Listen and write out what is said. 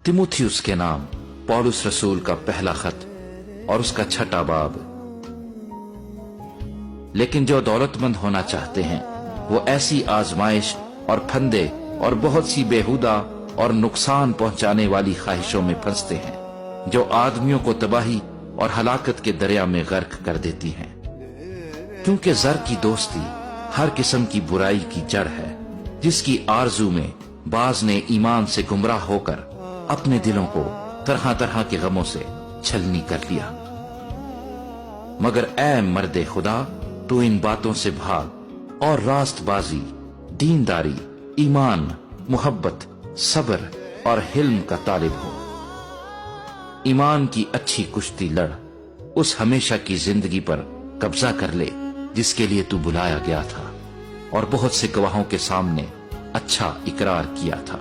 तिमुथियुस के नाम पौलुस रसूल का पहला खत और उसका 6वां बाब। लेकिन जो दौलतमंद होना चाहते हैं वो ऐसी आजमाइश और फंदे और बहुत सी बेहुदा और नुकसान पहुंचाने वाली ख्वाहिशों में फंसते हैं जो आदमियों को तबाही और हलाकत के दरिया में गर्क कर देती हैं। क्योंकि जर की दोस्ती हर किस्म की बुराई की जड़ है, जिसकी आरजू में बाज ने ईमान से गुमराह होकर अपने दिलों को तरह तरह के गमों से छलनी कर लिया। मगर ऐ मर्दे खुदा, तू इन बातों से भाग और रास्तबाजी, दीनदारी, ईमान, मुहब्बत, सब्र और हिल्म का तालिब हो। ईमान की अच्छी कुश्ती लड़, उस हमेशा की जिंदगी पर कब्जा कर ले जिसके लिए तू बुलाया गया था और बहुत से गवाहों के सामने अच्छा इकरार किया था।